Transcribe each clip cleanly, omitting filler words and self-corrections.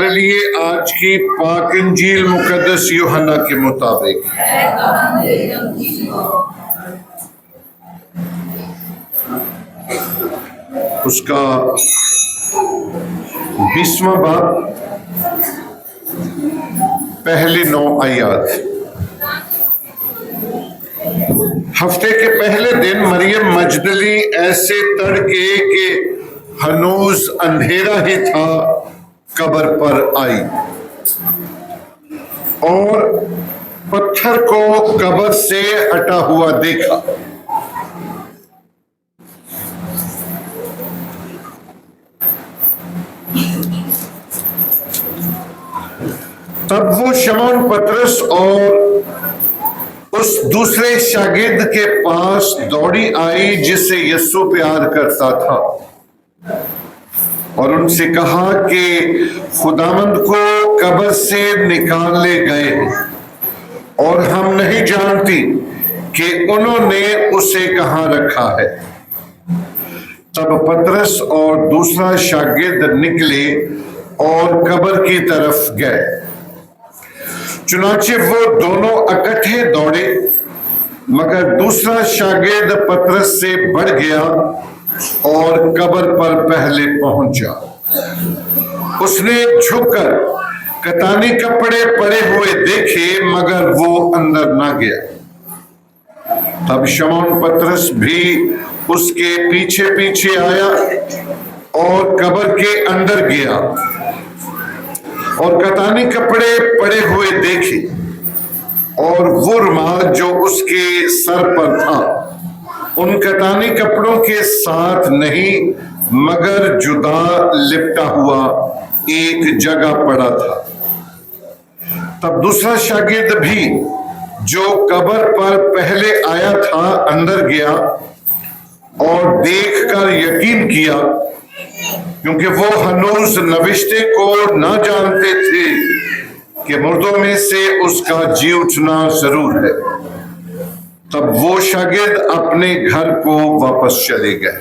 ہمارے لیے آج کی پاک انجیل مقدس یوحنا کے مطابق اس کا 20واں باب پہلی 9 آیات۔ ہفتے کے پہلے دن مریم مجدلی ایسے تڑکے کہ ہنوز اندھیرا ہی تھا قبر پر آئی اور پتھر کو قبر سے ہٹا ہوا دیکھا۔ تب وہ شمعون پطرس اور اس دوسرے شاگرد کے پاس دوڑی آئی جسے یسوع پیار کرتا تھا، اور ان سے کہا کہ خداوند کو قبر سے نکال لے گئے ہیں اور ہم نہیں جانتی کہ انہوں نے اسے کہاں رکھا ہے۔ تب پطرس اور دوسرا شاگرد نکلے اور قبر کی طرف گئے۔ چنانچہ وہ دونوں اکٹھے دوڑے، مگر دوسرا شاگرد پطرس سے بڑھ گیا اور قبر پر پہلے پہنچا۔ اس نے جھک کر کتانی کپڑے پڑے ہوئے دیکھے، مگر وہ اندر نہ گیا۔ تب شمعون پطرس بھی اس کے پیچھے پیچھے آیا اور قبر کے اندر گیا اور کتانی کپڑے پڑے ہوئے دیکھے، اور وہ رومال جو اس کے سر پر تھا ان کتانی کپڑوں کے ساتھ نہیں، مگر جدا لپٹا ہوا ایک جگہ پڑا تھا۔ تب دوسرا شاگرد بھی جو قبر پر پہلے آیا تھا اندر گیا اور دیکھ کر یقین کیا، کیونکہ وہ ہنوز نوشتے کو نہ جانتے تھے کہ مردوں میں سے اس کا جی اٹھنا ضرور ہے۔ تب وہ شاگرد اپنے گھر کو واپس چلے گئے۔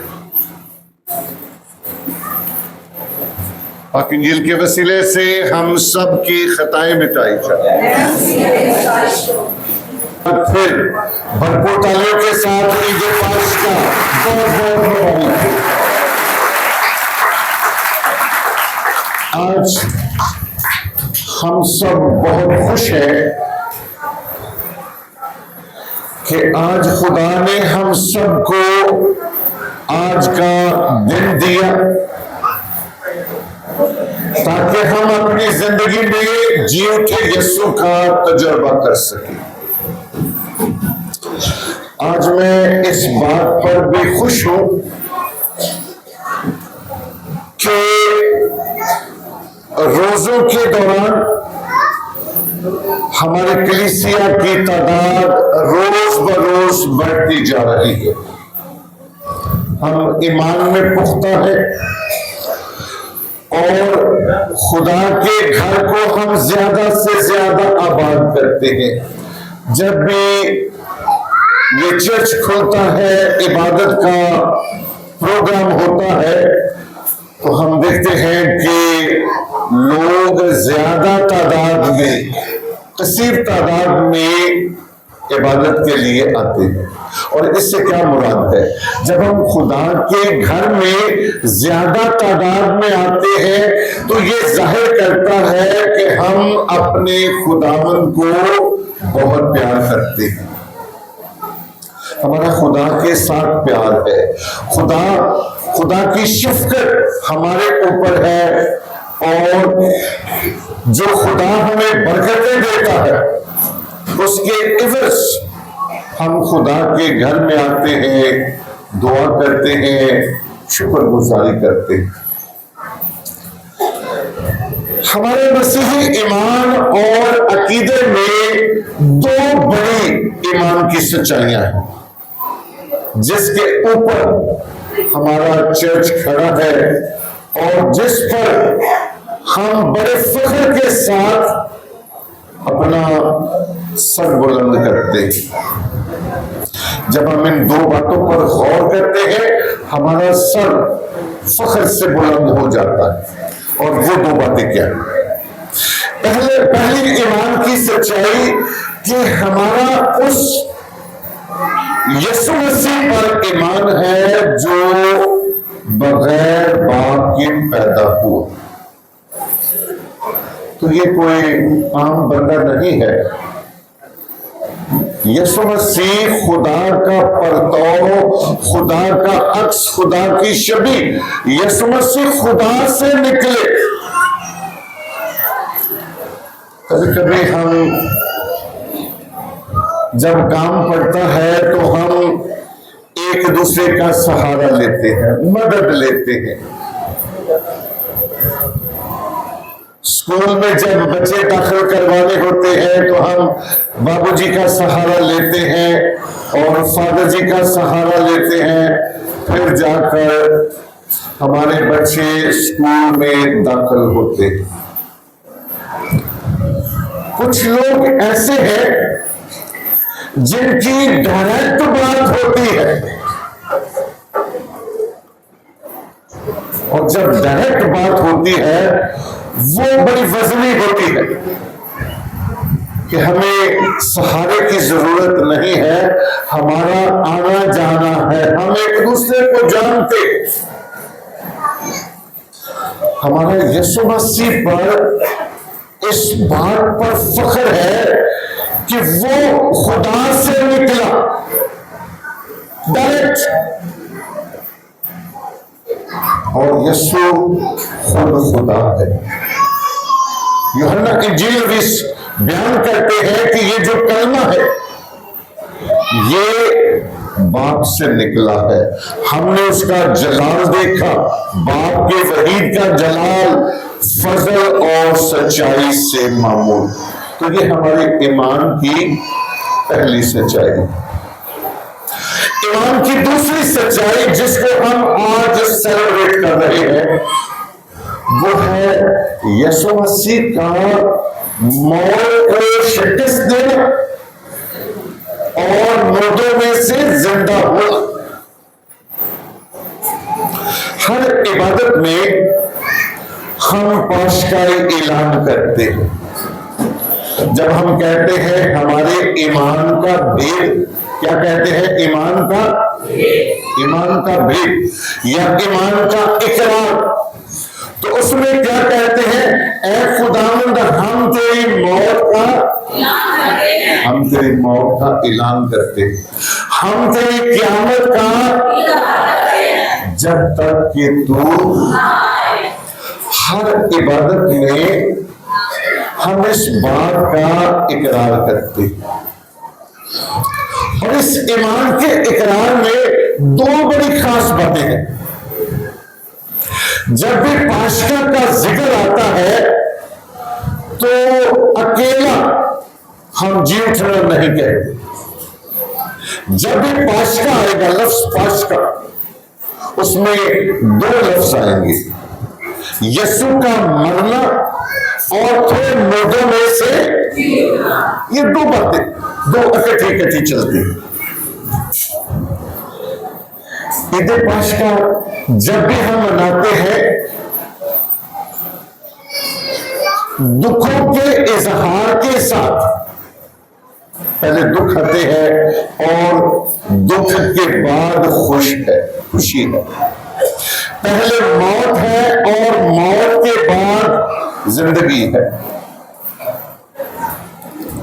پاک انجیل کے وسیلے سے ہم سب کی خطائیں مٹائی جائیں۔ پھر بھرپور تالیوں کے ساتھ عید پاسخہ بہت بہت مبارک۔ آج ہم سب بہت خوش ہیں کہ آج خدا نے ہم سب کو آج کا دن دیا تاکہ ہم اپنی زندگی میں جی اٹھے یسوع کا تجربہ کر سکیں۔ آج میں اس بات پر بھی خوش ہوں کہ روزوں کے دوران ہمارے کلیسیا کی تعداد روز بروز بڑھتی جا رہی ہے۔ ہم ایمان میں پختہ ہیں اور خدا کے گھر کو ہم زیادہ سے زیادہ آباد کرتے ہیں۔ جب بھی یہ چرچ کھلتا ہے، عبادت کا پروگرام ہوتا ہے، تو ہم دیکھتے ہیں کہ لوگ زیادہ تعداد میں، کثیر تعداد میں عبادت کے لیے آتے ہیں۔ اور اس سے کیا مراد ہے؟ جب ہم خدا کے گھر میں زیادہ تعداد میں آتے ہیں تو یہ ظاہر کرتا ہے کہ ہم اپنے خداوند کو بہت پیار کرتے ہیں۔ ہمارا خدا کے ساتھ پیار ہے، خدا کی شفقت ہمارے اوپر ہے، اور جو خدا ہمیں برکتیں دیتا ہے اس کے عوض ہم خدا کے گھر میں آتے ہیں، دعا کرتے ہیں، شکر گزاری کرتے ہیں۔ ہمارے مسیحی ایمان اور عقیدے میں دو بڑی ایمان کی سچائیاں ہیں جس کے اوپر ہمارا چرچ کھڑا ہے اور جس پر ہم بڑے فخر کے ساتھ اپنا سر بلند کرتے ہیں۔ جب ہم ان دو باتوں پر غور کرتے ہیں ہمارا سر فخر سے بلند ہو جاتا ہے۔ اور وہ دو باتیں کیا ہیں؟ پہلی ایمان کی سچائی کہ ہمارا اس یسوع مسیح پر ایمان ہے جو بغیر باپ کے پیدا ہوا. تو یہ کوئی عام بندہ نہیں ہے. یسوع مسیح خدا کا پرتو، خدا کا عکس، خدا کی شبیہ. یسوع مسیح خدا سے نکلے. کبھی کبھی ہم جب کام پڑتا ہے تو ہم ایک دوسرے کا سہارا لیتے ہیں، مدد لیتے ہیں. اسکول میں جب بچے داخل کروانے ہوتے ہیں تو ہم بابو جی کا سہارا لیتے ہیں اور فادر جی کا سہارا لیتے ہیں. پھر جا کر ہمارے بچے اسکول میں داخل ہوتے ہیں. کچھ لوگ ایسے ہیں جن کی ڈائریکٹ بات ہوتی ہے، اور جب ڈائریکٹ بات ہوتی ہے وہ بڑی وزنی ہوتی ہے کہ ہمیں سہارے کی ضرورت نہیں ہے، ہمارا آنا جانا ہے، ہم ایک دوسرے کو جانتے. ہمارا یسوع مسیح پر اس بات پر فخر ہے کہ وہ خدا سے نکلا ڈائریکٹ، اور یسوع خود خدا ہے. یوحنا انجیل بیان کرتے ہیں کہ یہ جو کلمہ ہے یہ باپ سے نکلا ہے. ہم نے اس کا جلال دیکھا، باپ کے وحید کا جلال، فضل اور سچائی سے معمول. تو یہ ہمارے ایمان کی پہلی سچائی. ایمان کی دوسری سچائی جس کو ہم آج سیلیبریٹ کر رہے ہیں وہ ہے یسوع مسیح کا موت کو شکست دینا اور مردوں میں سے زندہ ہونا. ہر عبادت میں ہم پاشکائی اعلان کرتے ہیں. جب ہم کہتے ہیں ہمارے ایمان کا بھید، کیا کہتے ہیں؟ ایمان کا بھید یا ایمان کا اقرار. تو اس میں کیا کہتے ہیں؟ اے خداوند ہم تیری موت کا اعلان کرتے ہیں، ہم تیری قیامت کا، جب تک کہ تو. ہر عبادت میں ہم اس بات کا اقرار کرتے ہیں، اور اس ایمان کے اقرار میں دو بڑی خاص باتیں ہیں. جب بھی پاشکا کا ذکر آتا ہے تو اکیلا ہم جی اٹھنا نہیں کہتے. جب بھی پاشکا آئے گا، لفظ پاشکا، اس میں دو لفظ آئیں گے، یسوع کا مرنا اور پھر مردوں میں سے. یہ دو باتیں دو اکٹھی چلتی ہیں. عید پاشکا جب بھی ہم مناتے ہیں دکھوں کے اظہار کے ساتھ. پہلے دکھ آتے ہیں اور دکھ کے بعد خوشی ہے. پہلے موت ہے اور موت کے بعد زندگی ہے.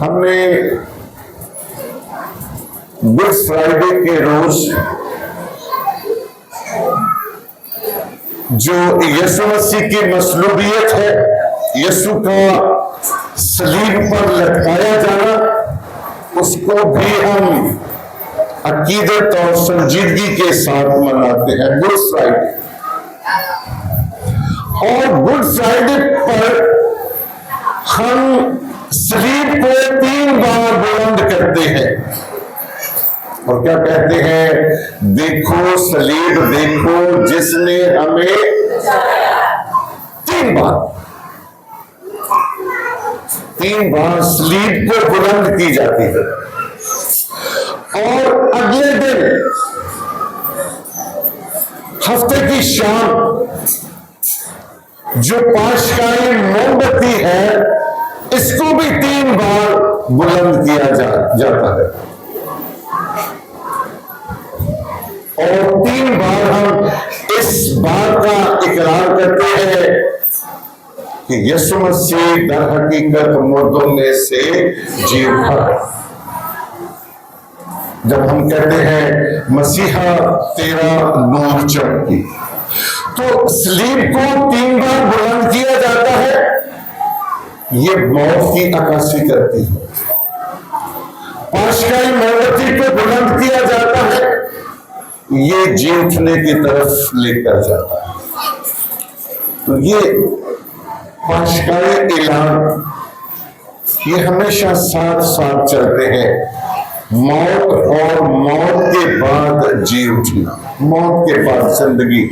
ہم نے گڈ فرائیڈے کے روز جو یسوع مسیح کی مصلوبیت ہے، یسوع کا صلیب پر لٹکایا جانا، اس کو بھی ہم عقیدت اور سنجیدگی کے ساتھ مناتے ہیں، گڈ فرائیڈے. اور گڈ فرائیڈے پر ہم صلیب کو 3 بار بلند کرتے ہیں اور کیا کہتے ہیں؟ دیکھو صلیب، دیکھو جس نے ہمیں. 3 بار صلیب کو بلند کی جاتی ہے. اور اگلے دن ہفتے کی شام جو پاشکائی موم بتی ہے اس کو بھی 3 بار بلند کیا جاتا ہے، اور 3 بار ہم اس بات کا اقرار کرتے ہیں کہ یسوع مسیح در حقیقت مردوں میں سے جی اٹھا ہے۔ جب ہم کہتے ہیں مسیحا تیرا نور چمکی، تو صلیب کو 3 بار بلند کیا جاتا ہے، یہ موت کی عکاسی کرتی ہے۔ پاشکائی موم بتی کو بلند کیا جاتا ہے، یہ جی اٹھنے کی طرف لے کر جاتا ہے۔ تو یہ پاشکائی اعلان یہ ہمیشہ ساتھ ساتھ چلتے ہیں، موت اور موت کے بعد جی اٹھنا، موت کے بعد زندگی،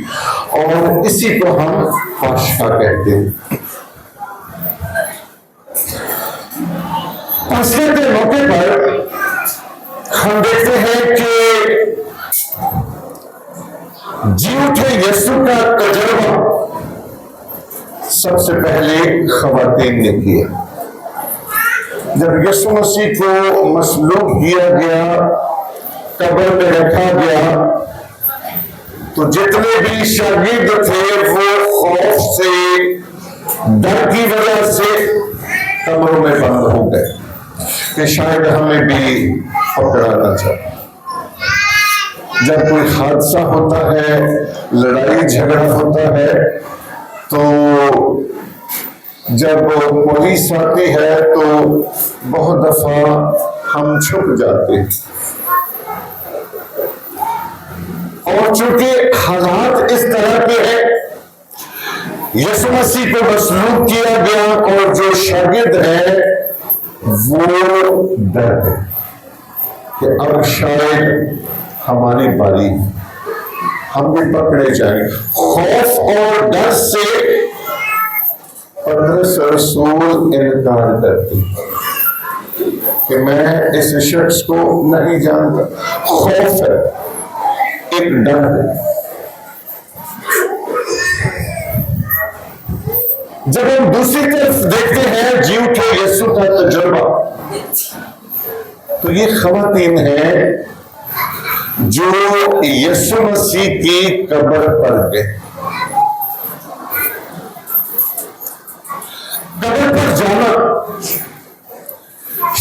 اور اسی کو ہم پاشکا کہتے ہیں۔ پاسکے کے موقع پر ہم دیکھتے ہیں کہ جی اٹھے یسوع کا تجربہ سب سے پہلے خواتین نے کیا۔ جب یسوع مسیح کو مصلوب کیا گیا، قبر میں رکھا گیا، تو جتنے بھی شاگرد تھے وہ خوف سے، ڈر کی وجہ سے قبروں میں بند ہو گئے کہ شاید ہمیں بھی پکڑا نہ جائے۔ جب کوئی حادثہ ہوتا ہے، لڑائی جھگڑا ہوتا ہے، تو جب پولیس آتی ہے تو بہت دفعہ ہم چھپ جاتے ہیں، اور چونکہ حالات اس طرح کے ہیں، یسوع مسیح کو مصلوب کیا گیا اور جو شاگرد ہے وہ ڈر گئے کہ اب شاید ہماری باری، ہم بھی پکڑے جائیں۔ خوف اور ڈر سے پطرس رسول انکار کرتی کہ میں اس شخص کو نہیں جانتا۔ خوف ہے، ایک ڈر ہے۔ جب ہم دوسری طرف دیکھتے ہیں جی اٹھے یسوع کا تجربہ، تو یہ خواتین ہیں جو یسوع مسیح کی قبر پر گئے۔ قبر پر جانا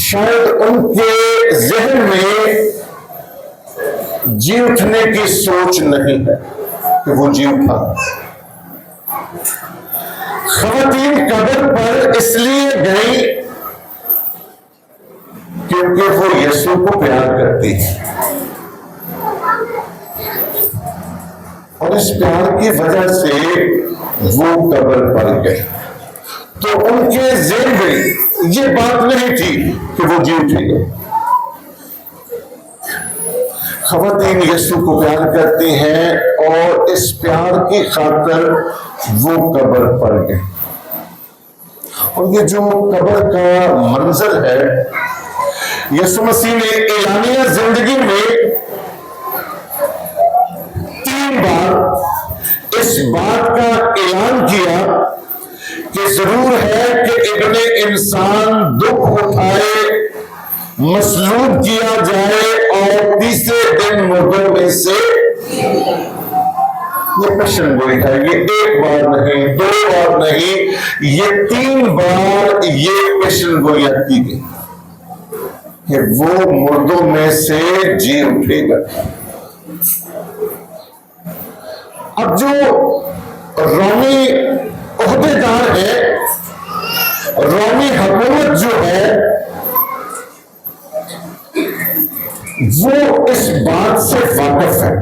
شاید ان کے ذہن میں جی اٹھنے کی سوچ نہیں ہے کہ وہ جی اٹھا۔ خواتین قبر پر اس لیے گئی کیونکہ وہ یسوع کو پیار کرتی ہے، اور اس پیار کی وجہ سے وہ قبر پر گئے۔ تو ان کے ذہن میں یہ بات نہیں تھی کہ وہ جی اٹھے گا۔ خواتین یسوع کو پیار کرتی ہیں، اور اس پیار کی خاطر وہ قبر پر گئے۔ اور یہ جو قبر کا منظر ہے، یسوع مسیح نے اعلانیہ زندگی میں 3 بار اس بات کا اعلان کیا کہ ضرور ہے کہ ابن انسان دکھ اٹھائے، مصلوب کیا جائے، اور تیسرے دن مردوں میں سے۔ یہ پیشن گوئی ہے، یہ 1 بار نہیں، 2 بار نہیں، یہ 3 بار یہ پیشن گوئی کی گئی کہ وہ مردوں میں سے جی اٹھے گا۔ اب جو رومی عہدے دار ہے، رومی حکومت جو ہے، وہ اس بات سے واقف ہے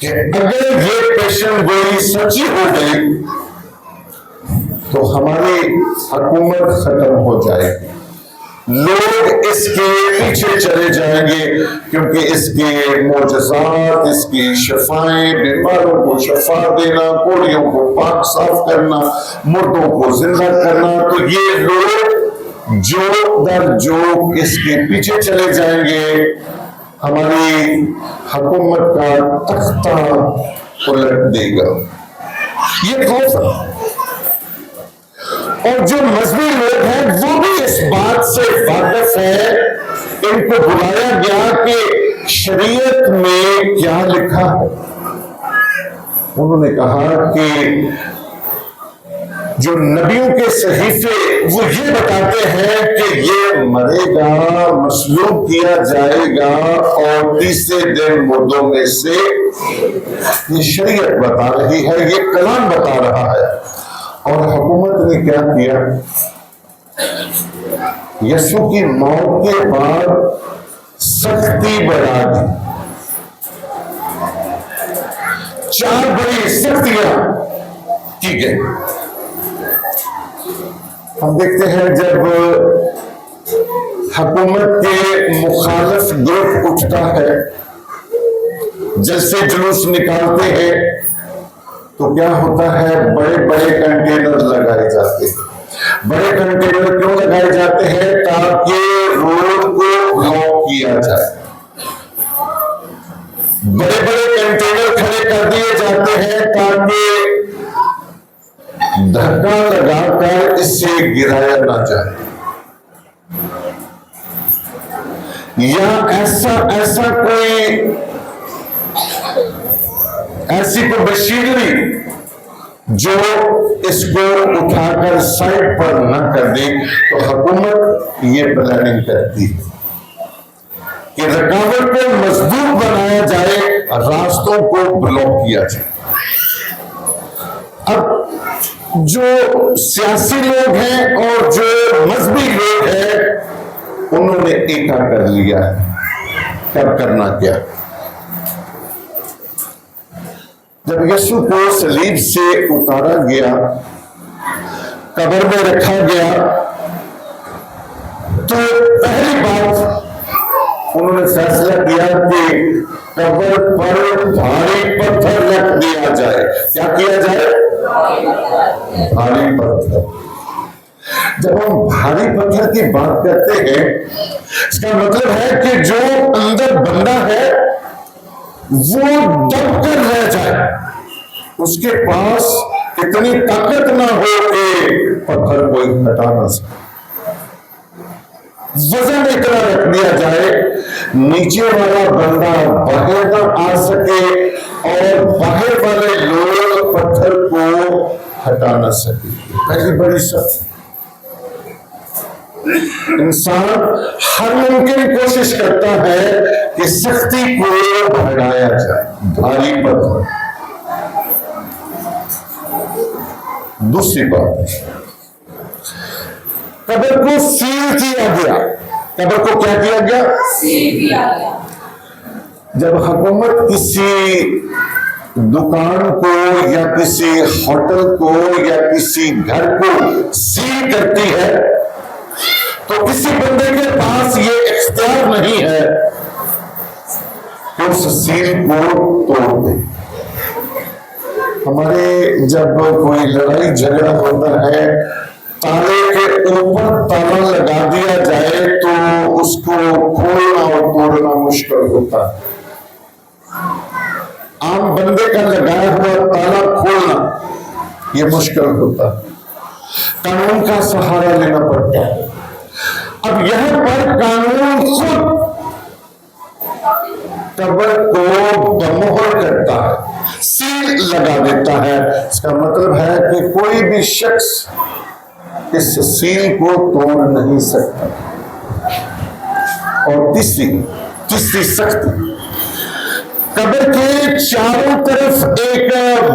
کہ اگر یہ پیشن گوئی سچی ہو گئی تو ہماری حکومت ختم ہو جائے گی۔ لوگ اس کے پیچھے چلے جائیں گے، کیونکہ اس کے معجزات، اس کی شفائیں، بیماروں کو شفا دینا، کوڑیوں کو پاک صاف کرنا، مردوں کو زندہ کرنا، تو یہ لوگ جو در جو اس کے پیچھے چلے جائیں گے، ہماری حکومت کا تختہ الٹ دے گا۔ یہ خوف ہے۔ اور جو مذہبی لوگ ہیں وہ بھی اس بات سے واقف ہے. ان کو بلایا گیا کہ شریعت میں کیا لکھا ہے. انہوں نے کہا کہ جو نبیوں کے صحیفے وہ یہ بتاتے ہیں کہ یہ مرے گا, مسلوب کیا جائے گا اور تیسرے دن مردوں میں سے. یہ شریعت بتا رہی ہے, یہ کلام بتا رہا ہے. اور حکومت نے کیا کیا؟ یسوع کی موت کے بعد سختی بڑھا دی. 4 بڑی سختیاں کی گئی. ہم دیکھتے ہیں جب حکومت کے مخالف گروپ اٹھتا ہے, جلسے جلوس نکالتے ہیں, تو کیا ہوتا ہے؟ بڑے بڑے کنٹینر لگائے جاتے ہیں. بڑے کنٹینر کیوں لگائے جاتے ہیں؟ تاکہ روڈ کو بلاک کیا جائے. بڑے بڑے کنٹینر کھڑے کر دیے جاتے ہیں تاکہ دھکا لگا کر اسے گرایا نہ جائے, یا ایسی کوئی مشینری جو اس کو اٹھا کر سائڈ پر نہ کر دے. تو حکومت یہ پلاننگ کرتی ہے کہ رکاوٹ کو مضبوط بنایا جائے, راستوں کو بلاک کیا جائے. اب جو سیاسی لوگ ہیں اور جو مذہبی لوگ ہیں انہوں نے ایکا کر لیا ہے. کب کرنا کیا؟ جب یسوع کو صلیب سے اتارا گیا, قبر میں رکھا گیا, تو پہلی بات انہوں نے فیصلہ کیا کہ قبر پر بھاری پتھر رکھ دیا جائے. کیا کیا جائے؟ بھاری پتھر. جب ہم بھاری پتھر کی بات کرتے ہیں, اس کا مطلب ہے کہ جو اندر بندہ ہے وہ دب کر رہ جائے, اس کے پاس اتنی طاقت نہ ہو کہ پتھر کوئی ہٹا نہ سکے. وزن اتنا رکھ دیا جائے نیچے والا بندہ باہر نہ آ سکے اور باہر والے لوگ پتھر کو ہٹا نہ سکے. پہلی بڑی سخت. انسان ہر ممکن کوشش کرتا ہے کہ سختی کو بڑھایا جائے, بھاری پتھر. دوسری بات, قبر کو سیل کیا گیا. قبر کو کیا کیا گیا؟ سیل کیا گیا. جب حکومت کسی دکان کو یا کسی ہوٹل کو یا کسی گھر کو سیل کرتی ہے تو کسی بندے کے پاس یہ اختیار نہیں ہے کہ اس سیل کو توڑ دے. ہمارے جب کوئی لڑائی جھگڑا ہوتا ہے, تالے کے اوپر تالا لگا دیا جائے تو اس کو کھولنا اور توڑنا مشکل ہوتا ہے. عام بندے کا لگایا ہوا تالا کھولنا یہ مشکل ہوتا ہے, قانون کا سہارا لینا پڑتا ہے. اب یہاں پر قانون خود قبر کو بمہر کرتا ہے, سیل لگا دیتا ہے. اس کا مطلب ہے کہ کوئی بھی شخص اس سیل کو توڑ نہیں سکتا. اور تیسری سخت, قبر کے چاروں طرف ایک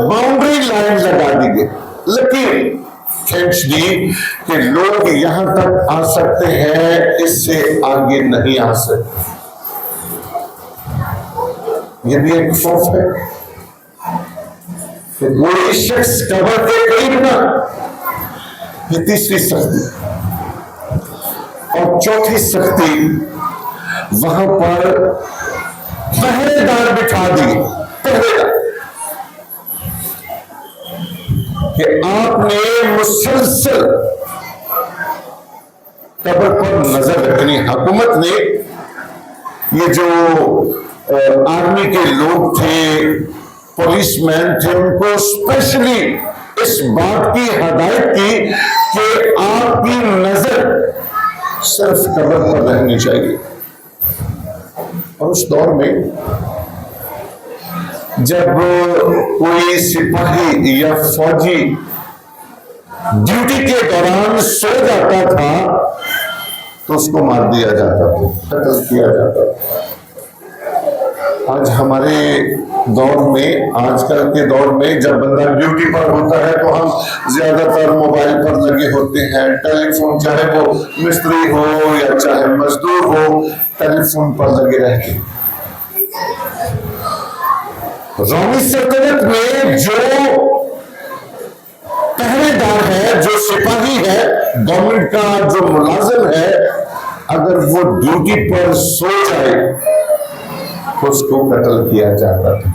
باؤنڈری لائن لگا دی گئی, لکیر کھینچ دی کہ لوگ یہاں تک آ سکتے ہیں, اس سے آگے نہیں آ سکتے. یہ بھی ایک خوف ہے کہ کوئی شخص قبر کے قریب نہ. یہ تیسری سختی. اور چوتھی سختی, وہاں پر پہرے دار بٹھا دیے. پہرے دار کہ آپ نے مسلسل قبر پر نظر رکھنی. حکومت نے, یہ جو آرمی کے لوگ تھے, پولیس مین تھے, ان کو اسپیشلی اس بات کی ہدایت کی کہ آپ کی نظر صرف قبر پر رہنی چاہیے. اور اس دور میں جب کوئی سپاہی یا فوجی ڈیوٹی کے دوران سو جاتا تھا تو اس کو مار دیا جاتا تھا, قتل کیا جاتا تھا. آج ہمارے دور میں, آج کل کے دور میں جب بندہ ڈیوٹی پر ہوتا ہے تو ہم زیادہ تر موبائل پر لگے ہوتے ہیں. ٹیلی فون, چاہے وہ مستری ہو یا چاہے مزدور ہو, ٹیلی فون پر لگے رہتے ہیں. رومی سلطنت میں جو پہرے دار ہے, جو سپاہی ہے, گورنمنٹ کا جو ملازم ہے, اگر وہ ڈیوٹی پر سو جائے اس کو قتل کیا جاتا تھا.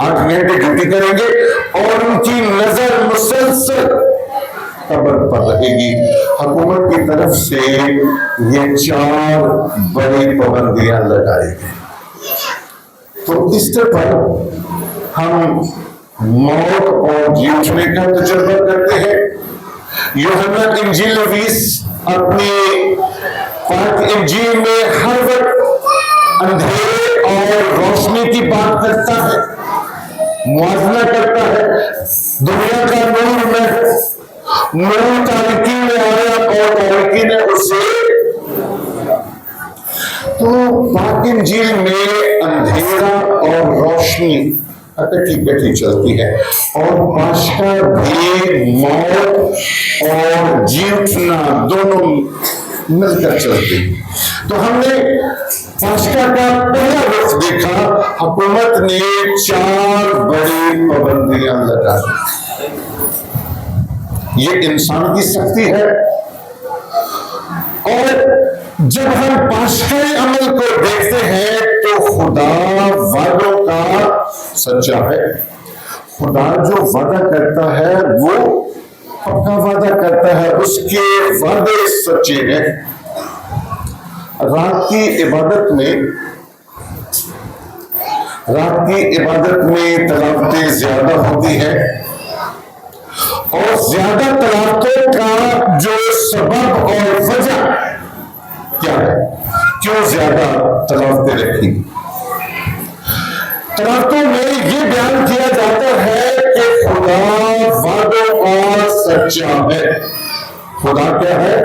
8 گھنٹے ڈیوٹی کریں گے اور ان کی نظر مسلسل قبر پر رہے گی. حکومت کی طرف سے یہ 4 بڑی پابندیاں لگائی گئی. تو اس پر ہم موت اور جی اٹھنے کا تجربہ کرتے ہیں. یوحنا انجیل نویس اپنی پاک انجیل میں ہر وقت اندھیرے اور روشنی کی بات کرتا ہے, موازنہ کرتا ہے. دنیا کا نور میں نور تاریکی میں آیا اور تاریکی نے اسے. تو پاک انجیل میں اندھیرا اور روشنی اکٹھی چلتی ہے, اور پاشکا بھی موت اور جی اٹھنا دونوں مل کر چلتے ہیں. تو ہم نے پاشکا کا پہلا وقت دیکھا, حکومت نے 4 بڑی پابندیاں لگا دی. یہ انسان کی سختی ہے. اور جب ہم پاشکائی عمل کو دیکھتے ہیں تو خدا وعدوں کا سچا ہے. خدا جو وعدہ کرتا ہے وہ پکا وعدہ کرتا ہے, اس کے وعدے سچے ہیں. رات کی عبادت میں تلاوتیں زیادہ ہوتی ہیں, اور زیادہ تلاوتوں کا جو سبب اور وجہ کیا ہے, کیوں زیادہ تلاوتیں رکھی. تلاوتوں میں یہ بیان کیا جاتا ہے کہ خدا وعدوں کا سچا ہے. خدا کیا ہے؟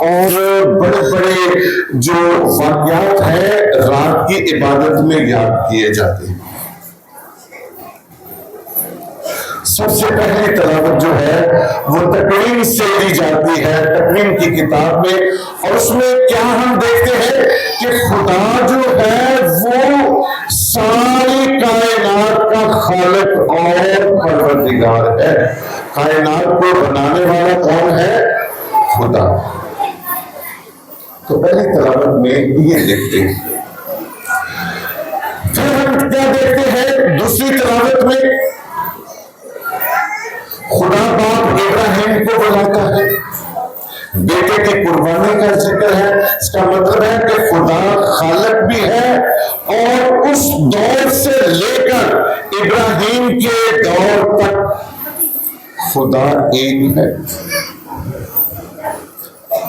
اور بڑے بڑے جو واقعات ہیں رات کی عبادت میں یاد کیے جاتے ہیں. سب سے پہلی تلاوت جو ہے وہ تکوین سے دی جاتی ہے, تکوین کی کتاب میں. اور اس میں کیا ہم دیکھتے ہیں کہ خدا جو ہے وہ ساری کائنات کا خالق اور پروردگار ہے. کائنات کو بنانے والا کون ہے؟ خدا. تو پہلی تلاوت میں یہ دیکھتے ہیں. پھر ہم کیا دیکھتے ہیں دوسری تلاوت میں؟ خدا باپ ابراہیم کو بلاتا ہے, بیٹے کی قربانی کا ذکر ہے. اس کا مطلب ہے کہ خدا خالق بھی ہے, اور اس دور سے لے کر ابراہیم کے دور تک خدا ایک ہے.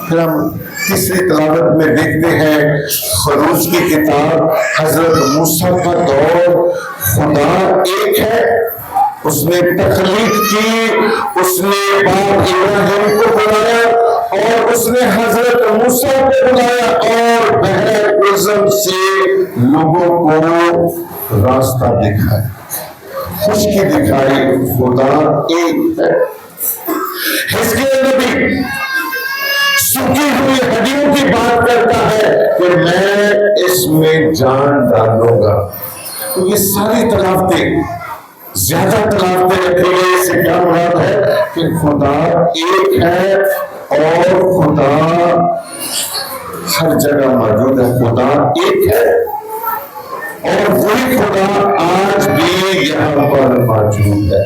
پھر ہم تیسری تلاوت میں دیکھتے ہیں خروج کی کتاب, حضرت موسیٰ کا دور. خدا ایک ہے, اس نے تخلیق کی, اس نے باپ ابراہیم کو بلایا, اور اس نے حضرت موسیٰ کو بلایا, اور بحر اعظم سے لوگوں کو راستہ دکھایا, خشکی دکھائی. خدا ایک ہے. حزقیل نبی سوکھی ہوئی ہڈیوں کی بات کرتا ہے کہ میں اس میں جان ڈالوں گا. تو یہ ساری تلاوتیں, زیادہ تلاوتیں رکھی گئی. اس سے کیا مراد ہے کہ خدا ایک ہے اور خدا ہر جگہ موجود ہے. خدا ایک ہے اور وہی خدا آج بھی یہاں پر موجود ہے.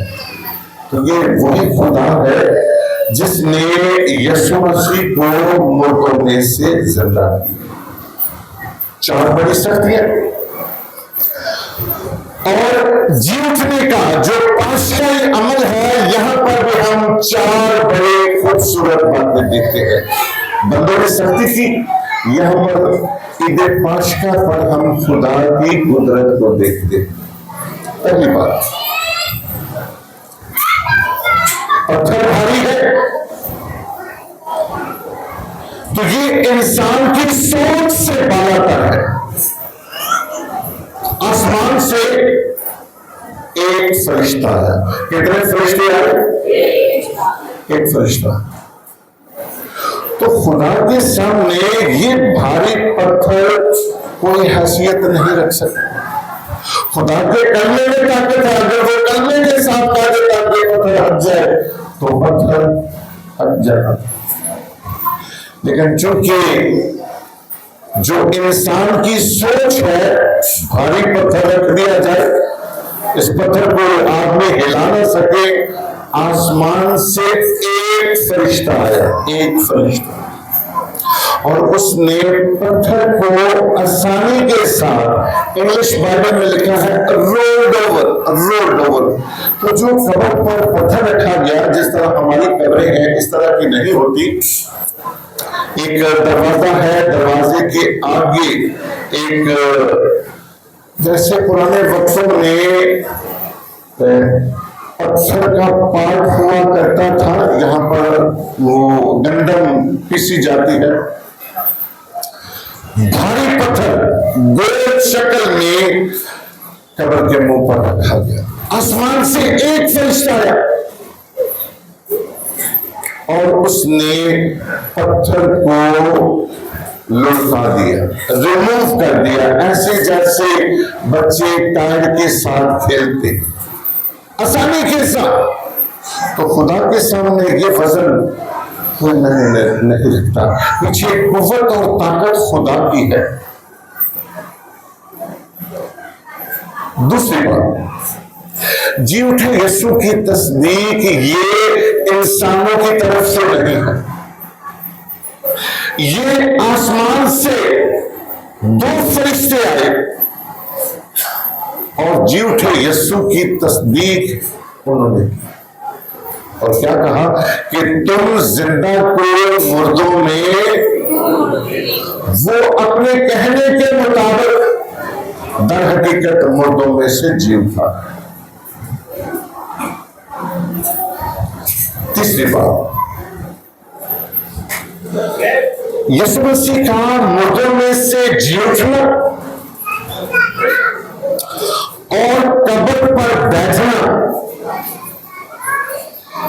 تو یہ وہی خدا ہے جس نے یسوع مسیح کو مردوں میں سے زندہ کیا. 4 بڑی سختیاں. اور جی اٹھنے کا جو پاشکائی عمل ہے, یہاں خوبصورت باتیں دیکھتے ہیں. بندوں نے سختی کی. یہاں پر عید پاشکا پر ہم خدا کی قدرت کو دیکھتے ہیں. پہلی بات، پتھر بھاری ہے تو یہ انسان کی سوچ سے بالا تر ہے. آسمان سے ایک فرشتہ ہے. کتنے فرشتے آئے؟ ایک فرشتہ. تو خدا کے سامنے یہ بھاری پتھر کوئی حیثیت نہیں رکھ سکتا. خدا کے کلمے میں طاقت ہے. اگر وہ کلمے کے ساتھ طاقت آتے پتھر ہٹ جائے تو پتھر ہٹ جائے. لیکن چونکہ جو انسان کی سوچ ہے بھاری پتھر رکھ دیا جائے. اس پتھر کو آدمی ہلا نہ سکے. آسمان سے ایک فرشتہ آیا, ایک فرشتہ, اور اس نے پتھر کو آسانی کے ساتھ, انگلش بائبل میں لکھا ہے رولڈ اوور. تو جو قبر پر پتھر رکھا گیا, جس طرح ہماری قبریں ہیں اس طرح کی نہیں ہوتی. ایک دروازہ ہے, دروازے کے آگے ایک, جیسے پرانے وقتوں میں پتھر کا پارٹ ہوا کرتا تھا, یہاں پر وہ گندم پیسی جاتی ہے. بھاری پتھر گول شکل میں قبر کے منہ پر رکھا گیا. آسمان سے ایک فرشتہ آیا اور اس نے پتھر کو لڑکا دیا, ریموو کر دیا, ایسے جیسے بچے ٹائر کے ساتھ کھیلتے ہیں, آسانی کے ساتھ. تو خدا کے سامنے یہ وزن کوئی نہیں رکھتا. پیچھے قوت اور طاقت خدا کی ہے. دوسری بات, جی اٹھے یسوع کی تصدیق یہ انسانوں کی طرف سے نہیں ہے. یہ آسمان سے دو فرشتے آئے اور جی اٹھے یسوع کی تصدیق انہوں نے کی, اور کیا کہا کہ تم زندہ کو مردوں میں, وہ اپنے کہنے کے مطابق در حقیقت مردوں میں سے جی اٹھا. تیسری بات, یسوع مسیح کا مردوں میں سے جی اٹھنا اور قبر پر بیٹھنا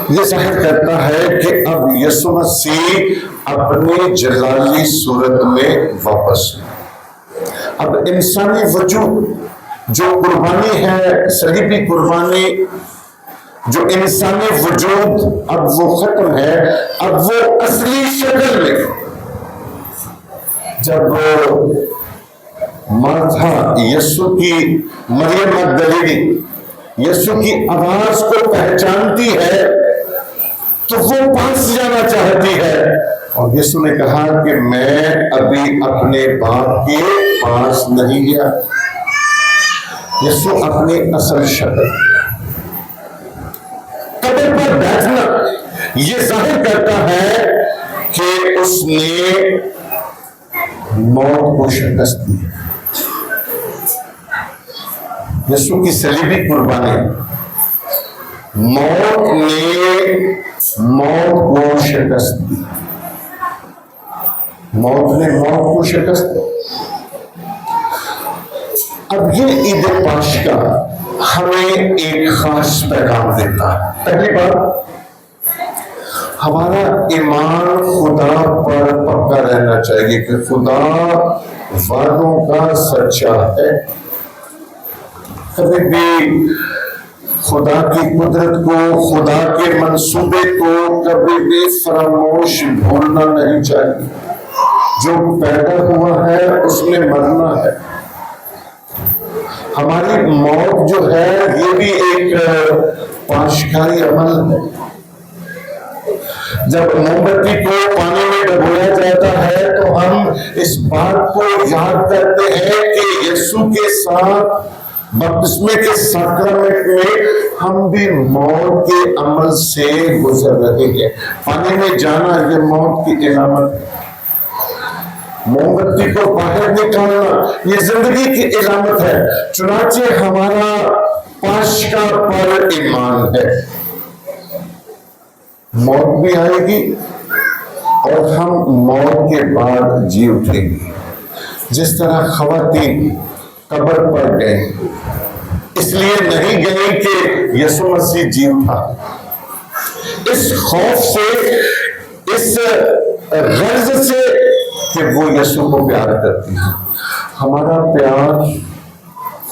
یہ ظاہر کرتا ہے کہ اب یسوع مسیح اپنی جلالی صورت میں واپس ہے. اب انسانی وجود جو قربانی ہے, صلیبی قربانی, جو انسانی وجود اب وہ ختم ہے. اب وہ اصلی شکل میں, جب مارتھا یسوع کی, مریم مگدلینی یسوع کی آواز کو پہچانتی ہے تو وہ پاس جانا چاہتی ہے, اور یسوع نے کہا کہ میں ابھی اپنے باپ کے پاس نہیں گیا. یسوع اپنی اصل شکل, قبر پر بیٹھنا یہ ظاہر کرتا ہے کہ اس نے موت کو شکست دی. یسوع کی صلیبی قربانی, موت نے موت کو شکست دی. موت نے موت کو شکست دی. اب یہ عید پاشکا ہمیں ایک خاص پیغام دیتا ہے. پہلی بات, ہمارا ایمان خدا پر پکا رہنا چاہیے کہ خدا وعدوں کا سچا ہے. کبھی بھی خدا کی قدرت کو, خدا کے منصوبے کو کبھی بھی فراموش بھولنا نہیں چاہیے. جو پیدا ہوا ہے اس میں مرنا ہے. ہماری موت جو ہے یہ بھی ایک پاشکائی عمل ہے. جب موم بتی کو پانی میں ڈبویا جاتا ہے تو ہم اس بات کو یاد کرتے ہیں کہ یسوع کے ساتھ بپتسمے کے ساکرامنٹ میں ہم بھی موت کے عمل سے گزر رہے ہیں. پانی میں جانا یہ موت کی علامت ہے. موم بتی کو باہر نکالنا یہ زندگی کی علامت ہے. چنانچہ ہمارا پاشکا پر ایمان ہے. موت بھی آئے گی اور ہم موت کے بعد جی اٹھیں گے. جس طرح خواتین قبر پر گئے اس لیے نہیں گئی کہ یسوع مسیح جی اٹھا. اس خوف سے، اس غرض سے کہ وہ یسوع کو پیار کرتی ہے. ہمارا پیار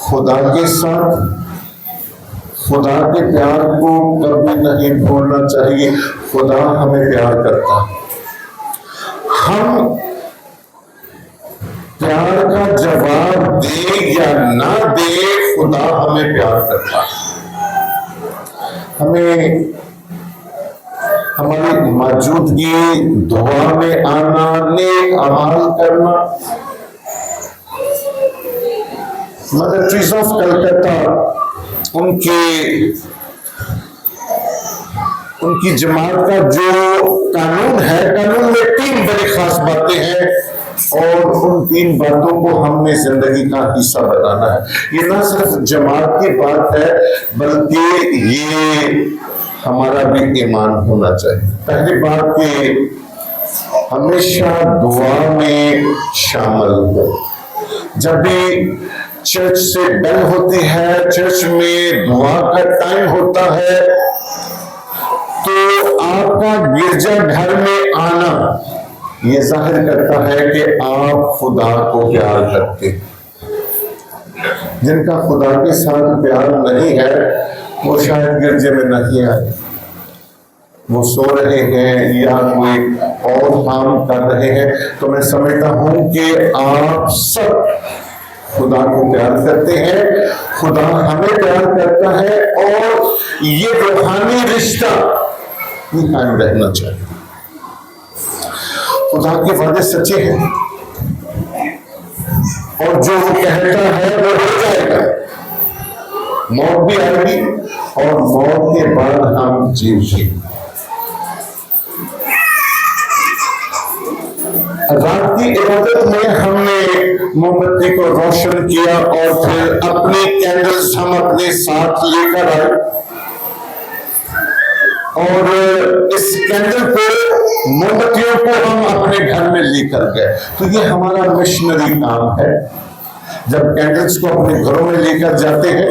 خدا کے ساتھ، خدا کے پیار کو کبھی نہیں بھولنا چاہیے. خدا ہمیں پیار کرتا ہے. ہم پیار کا جواب دے یا نہ دے خدا ہمیں پیار کرتا ہے. ہمیں ہماری موجودگی، دعا میں آنا، نیک اعمال کرنا. مدر ٹریسا آف کلکتہ ان کی جماعت کا جو قانون ہے، قانون میں 3 بڑی خاص باتیں ہیں اور ان 3 باتوں کو ہم نے زندگی کا حصہ بنانا ہے. یہ نہ صرف جماعت کی بات ہے بلکہ یہ ہمارا بھی ایمان ہونا چاہیے. پہلی بات کہ ہمیشہ دعا میں شامل ہو. جب بھی چرچ سے بیل ہوتی ہے، چرچ میں دعا کا ٹائم ہوتا ہے، تو آپ کا گرجا گھر میں آنا یہ ظاہر کرتا ہے کہ آپ خدا کو پیار کرتے ہیں. جن کا خدا کے ساتھ پیار نہیں ہے وہ شاید گرجے میں نہیں آئے. وہ سو رہے ہیں یا کوئی اور کام کر رہے ہیں. تو میں سمجھتا ہوں کہ آپ سب خدا کو پیار کرتے ہیں، خدا ہمیں پیار کرتا ہے اور یہ روحانی رشتہ یہ قائم رہنا چاہیے. خدا کے وعدے سچے ہیں اور جو وہ کہتا ہے وہ ہو جائے گا. موت بھی آئے گی اور موت کے بعد ہم جی اٹھیں گے. رات کی عبادت میں ہم نے موم بتی کو روشن کیا اور پھر اپنے کینڈلز ہم اپنے ساتھ لے کر آئے اور اس کینڈل کو، موم بتیوں کو ہم اپنے گھر میں لے کر گئے. تو یہ ہمارا مشنری کام ہے. جب کینڈلز کو اپنے گھروں میں لے کر جاتے ہیں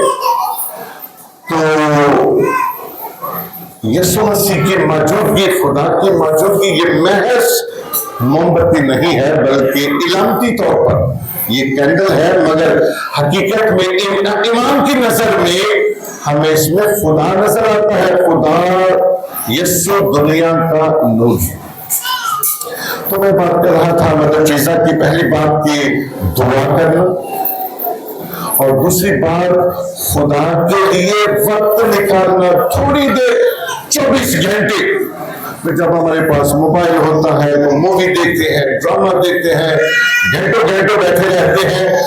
تو یسوع مسیح کی موجودگی، خدا کی موجودگی یہ محض موم بتی نہیں ہے بلکہ علامتی طور پر یہ کینڈل ہے، مگر حقیقت میں امام کی نظر میں ہمیں اس میں خدا نظر آتا ہے. خدا یسوع دنیا کا نور. تو میں بات کر رہا تھا مدر ٹریسا کی پہلی بات کی دعا کرنا اور دوسری بات خدا کے لیے وقت نکالنا. تھوڑی دیر 24 گھنٹے جب ہمارے پاس موبائل ہوتا ہے تو مووی دیکھتے ہیں، ڈرامہ دیکھتے ہیں، گھنٹوں گھنٹوں بیٹھے رہتے ہیں.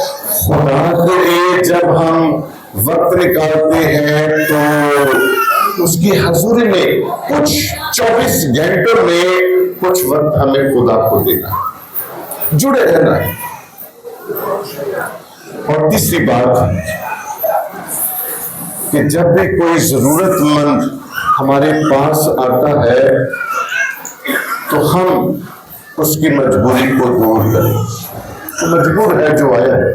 خدا کے لیے جب ہم وقت نکالتے ہیں تو اس کی حضوری میں کچھ 24 گھنٹوں میں کچھ وقت ہمیں خدا کو دینا، جڑے رہنا ہے. اور تیسری بات کہ جب بھی کوئی ضرورت مند ہمارے پاس آتا ہے تو ہم اس کی مجبوری کو دور کریں. تو مجبور ہے جو آیا ہے.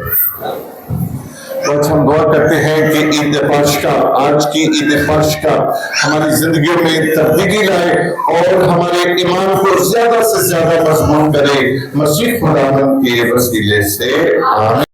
آج ہم دعا کرتے ہیں کہ عید پاشکا، آج کی عید پاشکا ہماری زندگیوں میں تبدیلی لائے اور ہمارے ایمان کو زیادہ سے زیادہ مضبوط کرے. مسیح خداوند کے وسیلے سے آمین.